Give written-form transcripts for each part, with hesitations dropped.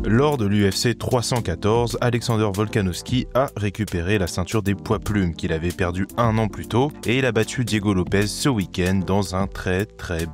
Lors de l'UFC 314, Alexander Volkanovski a récupéré la ceinture des poids plumes qu'il avait perdue un an plus tôt et il a battu Diego Lopez ce week-end dans un très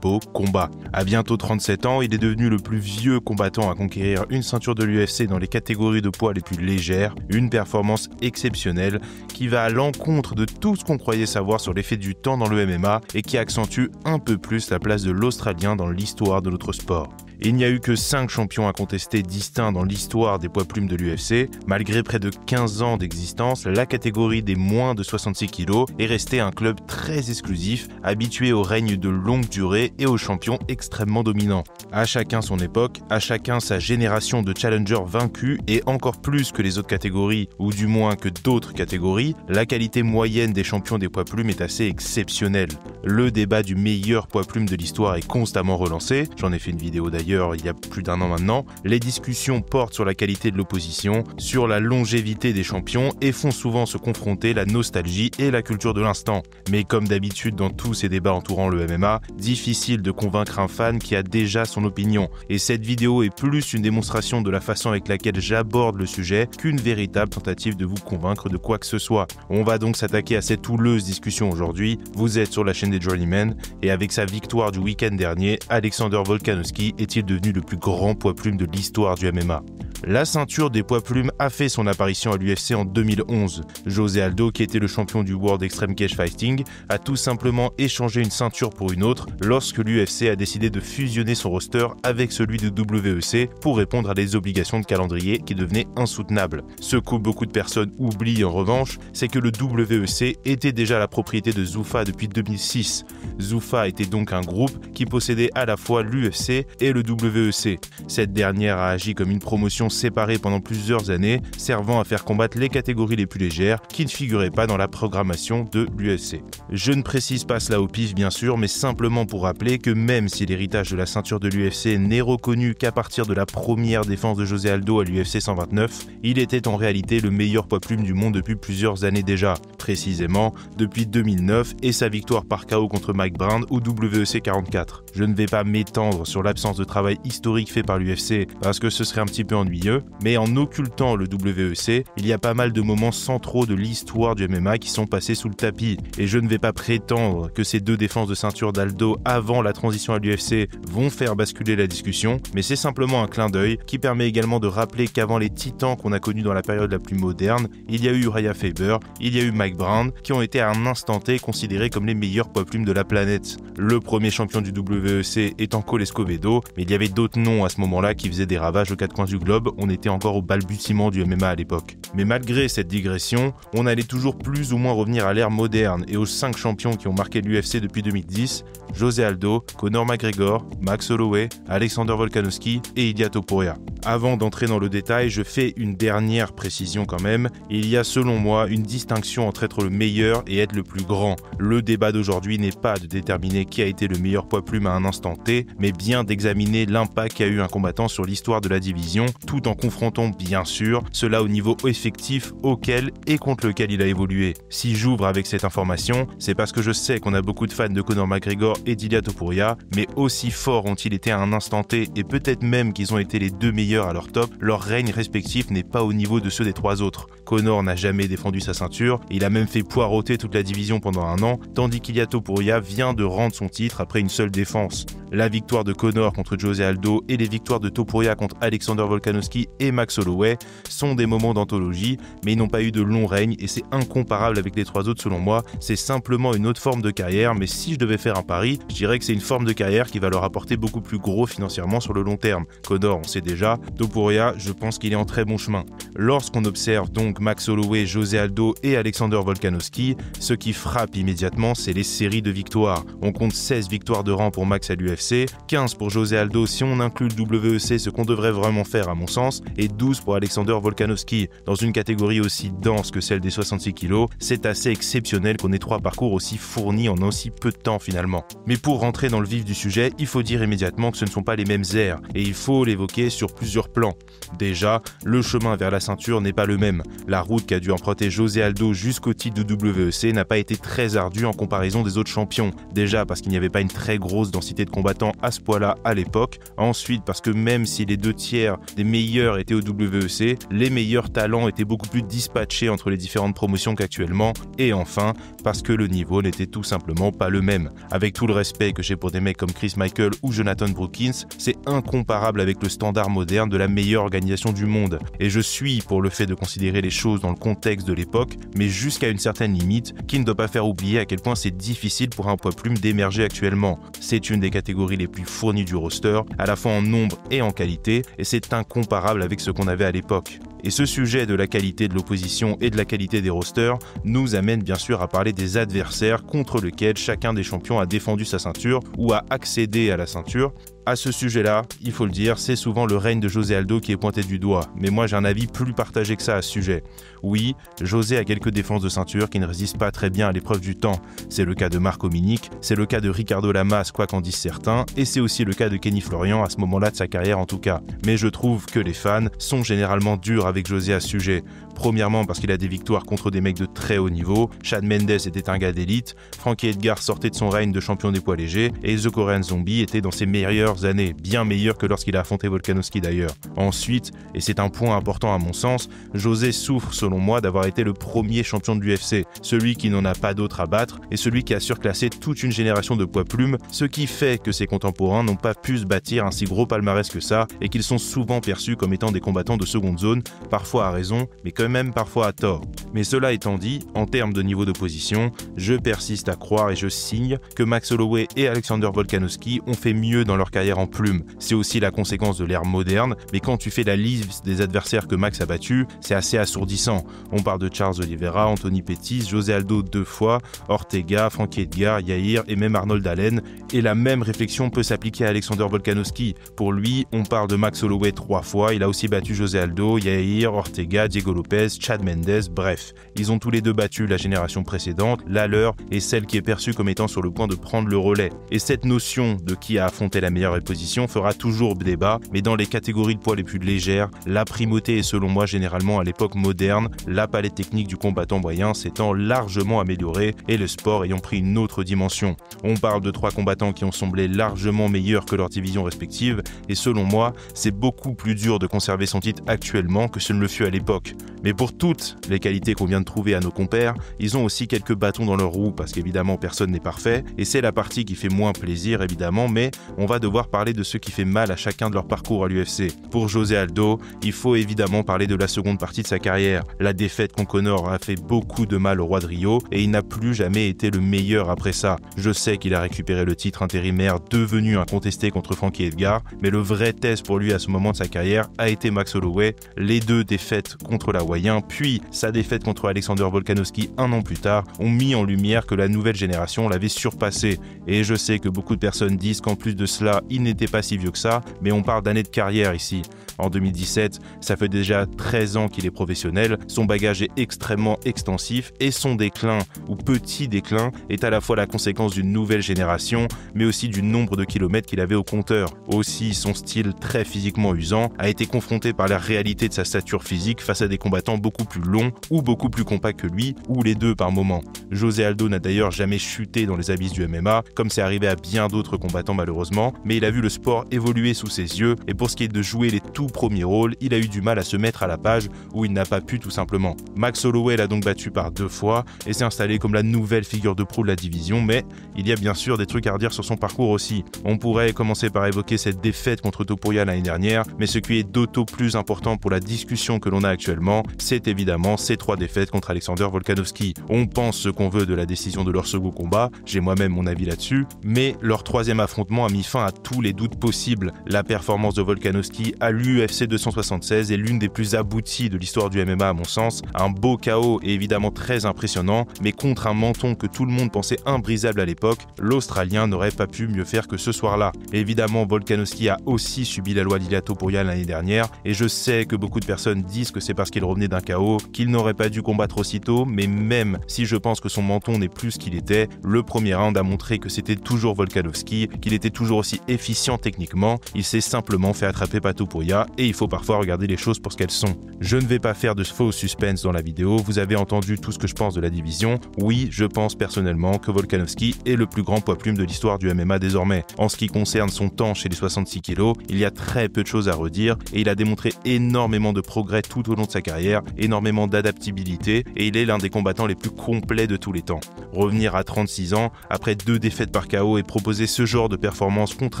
beau combat. À bientôt 37 ans, il est devenu le plus vieux combattant à conquérir une ceinture de l'UFC dans les catégories de poids les plus légères, une performance exceptionnelle qui va à l'encontre de tout ce qu'on croyait savoir sur l'effet du temps dans le MMA et qui accentue un peu plus la place de l'Australien dans l'histoire de notre sport. Il n'y a eu que 5 champions incontestés distincts dans l'histoire des poids plumes de l'UFC. Malgré près de 15 ans d'existence, la catégorie des moins de 66 kg est restée un club très exclusif, habitué au règne de longue durée et aux champions extrêmement dominants. À chacun son époque, à chacun sa génération de challengers vaincus et encore plus que les autres catégories, ou du moins que d'autres catégories, la qualité moyenne des champions des poids plumes est assez exceptionnelle. Le débat du meilleur poids plume de l'histoire est constamment relancé, j'en ai fait une vidéo d'ailleurs il y a plus d'un an maintenant. Les discussions portent sur la qualité de l'opposition, sur la longévité des champions et font souvent se confronter la nostalgie et la culture de l'instant. Mais comme d'habitude dans tous ces débats entourant le MMA, difficile de convaincre un fan qui a déjà son opinion. Et cette vidéo est plus une démonstration de la façon avec laquelle j'aborde le sujet qu'une véritable tentative de vous convaincre de quoi que ce soit. On va donc s'attaquer à cette houleuse discussion aujourd'hui. Vous êtes sur la chaîne des Journeymen et avec sa victoire du week-end dernier, Alexander Volkanovski est-il devenu le plus grand poids plume de l'histoire du MMA. La ceinture des poids plumes a fait son apparition à l'UFC en 2011. José Aldo, qui était le champion du World Extreme Cage Fighting, a tout simplement échangé une ceinture pour une autre lorsque l'UFC a décidé de fusionner son roster avec celui de WEC pour répondre à des obligations de calendrier qui devenaient insoutenables. Ce que beaucoup de personnes oublient en revanche, c'est que le WEC était déjà la propriété de Zuffa depuis 2006. Zuffa était donc un groupe qui possédait à la fois l'UFC et le WEC. Cette dernière a agi comme une promotion séparés pendant plusieurs années, servant à faire combattre les catégories les plus légères qui ne figuraient pas dans la programmation de l'UFC. Je ne précise pas cela au pif bien sûr, mais simplement pour rappeler que même si l'héritage de la ceinture de l'UFC n'est reconnu qu'à partir de la première défense de José Aldo à l'UFC 129, il était en réalité le meilleur poids plume du monde depuis plusieurs années déjà, précisément depuis 2009 et sa victoire par KO contre Mike Brown au WEC 44. Je ne vais pas m'étendre sur l'absence de travail historique fait par l'UFC parce que ce serait un petit peu ennuyeux, mais en occultant le WEC, il y a pas mal de moments centraux de l'histoire du MMA qui sont passés sous le tapis. Et je ne vais pas prétendre que ces 2 défenses de ceinture d'Aldo avant la transition à l'UFC vont faire basculer la discussion, mais c'est simplement un clin d'œil qui permet également de rappeler qu'avant les titans qu'on a connus dans la période la plus moderne, il y a eu Uriah Faber, il y a eu Mike Brown, qui ont été à un instant T considérés comme les meilleurs poids plumes de la planète. Le premier champion du WEC étant Cole Escobedo, mais il y avait d'autres noms à ce moment-là qui faisaient des ravages aux 4 coins du globe. On était encore au balbutiement du MMA à l'époque. Mais malgré cette digression, on allait toujours plus ou moins revenir à l'ère moderne et aux 5 champions qui ont marqué l'UFC depuis 2010, José Aldo, Conor McGregor, Max Holloway, Alexander Volkanovski et Ilia Topuria. Avant d'entrer dans le détail, je fais une dernière précision quand même. Il y a selon moi une distinction entre être le meilleur et être le plus grand. Le débat d'aujourd'hui n'est pas de déterminer qui a été le meilleur poids plume à un instant T, mais bien d'examiner l'impact qu'a eu un combattant sur l'histoire de la division, tout en confrontant bien sûr cela au niveau effectif auquel et contre lequel il a évolué. Si j'ouvre avec cette information, c'est parce que je sais qu'on a beaucoup de fans de Conor McGregor et d'Ilia Topuria, mais aussi forts ont-ils été à un instant T et peut-être même qu'ils ont été les 2 meilleurs à leur top, leur règne respectif n'est pas au niveau de ceux des 3 autres. Conor n'a jamais défendu sa ceinture, il a même fait poireauter toute la division pendant un an, tandis qu'Ilia Topuria vient de rendre son titre après une seule défense. La victoire de Conor contre José Aldo et les victoires de Topuria contre Alexander Volkanovski et Max Holloway sont des moments d'anthologie, mais ils n'ont pas eu de long règne et c'est incomparable avec les 3 autres selon moi. C'est simplement une autre forme de carrière, mais si je devais faire un pari, je dirais que c'est une forme de carrière qui va leur apporter beaucoup plus gros financièrement sur le long terme. Conor, on sait déjà, Topuria, je pense qu'il est en très bon chemin. Lorsqu'on observe donc Max Holloway, José Aldo et Alexander Volkanovski, ce qui frappe immédiatement, c'est les séries de victoires. On compte 16 victoires de rang pour Max à l'UFC, 15 pour José Aldo si on inclut le WEC, ce qu'on devrait vraiment faire à mon sens, et 12 pour Alexander Volkanovski. Dans une catégorie aussi dense que celle des 66 kg, c'est assez exceptionnel qu'on ait 3 parcours aussi fournis en aussi peu de temps finalement. Mais pour rentrer dans le vif du sujet, il faut dire immédiatement que ce ne sont pas les mêmes ères, et il faut l'évoquer sur plusieurs plans. Déjà, le chemin vers la ceinture n'est pas le même. La route qu'a dû emprunter José Aldo jusqu'au titre de WEC n'a pas été très ardue en comparaison des autres champions. Déjà parce qu'il n'y avait pas une très grosse densité de combattants à ce poids-là à l'époque. Ensuite parce que même si les 2/3 des meilleurs étaient au WEC, les meilleurs talents étaient beaucoup plus dispatchés entre les différentes promotions qu'actuellement. Et enfin, parce que le niveau n'était tout simplement pas le même. Avec tout le respect que j'ai pour des mecs comme Chris Michael ou Jonathan Brookins, c'est incomparable avec le standard moderne de la meilleure organisation du monde. Et je suis pour le fait de considérer les choses dans le contexte de l'époque, mais jusqu'à une certaine limite, qui ne doit pas faire oublier à quel point c'est difficile pour un poids plume d'émerger actuellement. C'est une des catégories les plus fournies du roster, à la fois en nombre et en qualité, et c'est incomparable avec ce qu'on avait à l'époque. Et ce sujet de la qualité de l'opposition et de la qualité des rosters nous amène bien sûr à parler des adversaires contre lesquels chacun des champions a défendu sa ceinture ou a accédé à la ceinture. À ce sujet-là, il faut le dire, c'est souvent le règne de José Aldo qui est pointé du doigt, mais moi j'ai un avis plus partagé que ça à ce sujet. Oui, José a quelques défenses de ceinture qui ne résistent pas très bien à l'épreuve du temps. C'est le cas de Marco Minic, c'est le cas de Ricardo Lamas, quoi qu'en disent certains, et c'est aussi le cas de Kenny Florian à ce moment-là de sa carrière en tout cas. Mais je trouve que les fans sont généralement durs avec José à ce sujet. Premièrement parce qu'il a des victoires contre des mecs de très haut niveau, Chad Mendes était un gars d'élite, Frankie Edgar sortait de son règne de champion des poids légers, et The Korean Zombie était dans ses meilleures années, bien meilleur que lorsqu'il a affronté Volkanovski d'ailleurs. Ensuite, et c'est un point important à mon sens, José souffre selon moi d'avoir été le premier champion de l'UFC, celui qui n'en a pas d'autre à battre et celui qui a surclassé toute une génération de poids plumes, ce qui fait que ses contemporains n'ont pas pu se bâtir un si gros palmarès que ça et qu'ils sont souvent perçus comme étant des combattants de seconde zone, parfois à raison, mais quand même parfois à tort. Mais cela étant dit, en termes de niveau d'opposition, je persiste à croire et je signe que Max Holloway et Alexander Volkanovski ont fait mieux dans leur carrière en plume. C'est aussi la conséquence de l'ère moderne, mais quand tu fais la liste des adversaires que Max a battus, c'est assez assourdissant. On parle de Charles Oliveira, Anthony Pettis, José Aldo 2 fois, Ortega, Frankie Edgar, Yair et même Arnold Allen. Et la même réflexion peut s'appliquer à Alexander Volkanovski. Pour lui, on parle de Max Holloway 3 fois, il a aussi battu José Aldo, Yair, Ortega, Diego Lopez, Chad Mendes, bref. Ils ont tous les deux battu la génération précédente, la leur et celle qui est perçue comme étant sur le point de prendre le relais. Et cette notion de qui a affronté la meilleure opposition fera toujours débat, mais dans les catégories de poids les plus légères, la primauté est selon moi généralement à l'époque moderne, la palette technique du combattant moyen s'étant largement améliorée et le sport ayant pris une autre dimension. On parle de 3 combattants qui ont semblé largement meilleurs que leurs divisions respectives, et selon moi, c'est beaucoup plus dur de conserver son titre actuellement que ce ne le fut à l'époque. Mais pour toutes les qualités qu'on vient de trouver à nos compères, ils ont aussi quelques bâtons dans leur roue, parce qu'évidemment personne n'est parfait, et c'est la partie qui fait moins plaisir évidemment, mais on va devoir parler de ce qui fait mal à chacun de leur parcours à l'UFC. Pour José Aldo, il faut évidemment parler de la seconde partie de sa carrière. La défaite contre Conor a fait beaucoup de mal au roi de Rio, et il n'a plus jamais été le meilleur après ça. Je sais qu'il a récupéré le titre intérimaire devenu incontesté contre Frankie Edgar, mais le vrai test pour lui à ce moment de sa carrière a été Max Holloway, les 2 défaites contre l'Hawaïen, puis sa défaite contre Alexander Volkanovski 1 an plus tard, ont mis en lumière que la nouvelle génération l'avait surpassé. Et je sais que beaucoup de personnes disent qu'en plus de cela, il n'était pas si vieux que ça, mais on parle d'années de carrière ici. En 2017, ça fait déjà 13 ans qu'il est professionnel, son bagage est extrêmement extensif et son déclin, ou petit déclin, est à la fois la conséquence d'une nouvelle génération, mais aussi du nombre de kilomètres qu'il avait au compteur. Aussi, son style très physiquement usant a été confronté par la réalité de sa stature physique face à des combattants beaucoup plus longs ou beaucoup plus compacts que lui, ou les deux par moment. José Aldo n'a d'ailleurs jamais chuté dans les abysses du MMA, comme c'est arrivé à bien d'autres combattants malheureusement, mais il a vu le sport évoluer sous ses yeux, et pour ce qui est de jouer les tout premiers rôles, il a eu du mal à se mettre à la page où il n'a pas pu tout simplement. Max Holloway l'a donc battu par 2 fois et s'est installé comme la nouvelle figure de proue de la division, mais il y a bien sûr des trucs à redire sur son parcours aussi. On pourrait commencer par évoquer cette défaite contre Topuria l'année dernière, mais ce qui est d'autant plus important pour la discussion que l'on a actuellement, c'est évidemment ces 3 défaites contre Alexander Volkanovski. On pense ce qu'on veut de la décision de leur second combat, j'ai moi-même mon avis là-dessus, mais leur 3e affrontement a mis fin à tous les doutes possibles. La performance de Volkanovski à l'UFC 276 est l'une des plus abouties de l'histoire du MMA à mon sens, un beau KO est évidemment très impressionnant, mais contre un menton que tout le monde pensait imbrisable à l'époque, l'Australien n'aurait pas pu mieux faire que ce soir-là. Évidemment, Volkanovski a aussi subi la loi d'Ilia Topuria l'année dernière, et je sais que beaucoup de personnes disent que c'est parce qu'il revenait revenait d'un KO, qu'il n'aurait pas dû combattre aussitôt, mais même si je pense que son menton n'est plus ce qu'il était, le premier round a montré que c'était toujours Volkanovski, qu'il était toujours aussi efficient techniquement, il s'est simplement fait attraper par Topuria et il faut parfois regarder les choses pour ce qu'elles sont. Je ne vais pas faire de faux suspense dans la vidéo, vous avez entendu tout ce que je pense de la division. Oui, je pense personnellement que Volkanovski est le plus grand poids plume de l'histoire du MMA désormais. En ce qui concerne son temps chez les 66 kg, il y a très peu de choses à redire et il a démontré énormément de progrès tout au long de sa carrière, énormément d'adaptabilité et il est l'un des combattants les plus complets de tous les temps. Revenir à 36 ans, après 2 défaites par KO et proposer ce genre de performance contre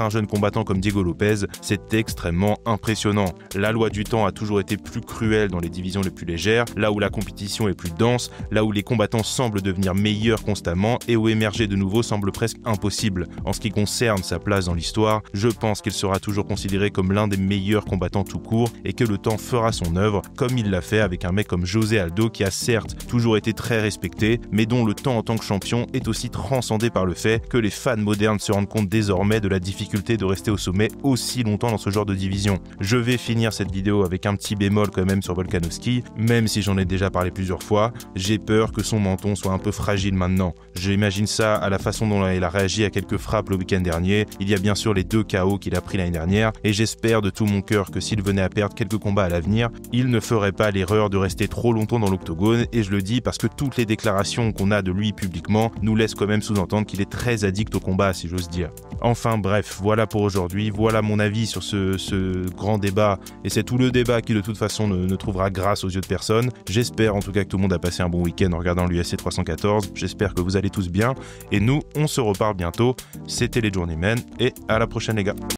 un jeune combattant comme Diego Lopez, c'est extrêmement impressionnant. La loi du temps a toujours été plus cruelle dans les divisions les plus légères, là où la compétition est plus dense, là où les combattants semblent devenir meilleurs constamment et où émerger de nouveau semble presque impossible. En ce qui concerne sa place dans l'histoire, je pense qu'il sera toujours considéré comme l'un des meilleurs combattants tout court et que le temps fera son œuvre, comme il l'a fait avec un mec comme José Aldo qui a certes toujours été très respecté, mais dont le temps en tant que champion est aussi transcendé par le fait que les fans modernes se rendent compte désormais de la difficulté de rester au sommet aussi longtemps dans ce genre de division. Je vais finir cette vidéo avec un petit bémol quand même sur Volkanovski, même si j'en ai déjà parlé plusieurs fois, j'ai peur que son menton soit un peu fragile maintenant. J'imagine ça à la façon dont il a réagi à quelques frappes le week-end dernier, il y a bien sûr les 2 KO qu'il a pris l'année dernière, et j'espère de tout mon cœur que s'il venait à perdre quelques combats à l'avenir, il ne ferait pas l'erreur de rester trop longtemps dans l'octogone, et je le dis parce que toutes les déclarations qu'on a de lui publiquement nous laissent quand même sous-entendre qu'il est très addict au combat, si j'ose dire. Enfin bref, voilà pour aujourd'hui, voilà mon avis sur ce grand débat, et c'est tout le débat qui de toute façon ne trouvera grâce aux yeux de personne. J'espère en tout cas que tout le monde a passé un bon week-end en regardant l'UFC 314, j'espère que vous allez tous bien, et nous on se reparle bientôt. C'était les Journeymen, et à la prochaine les gars.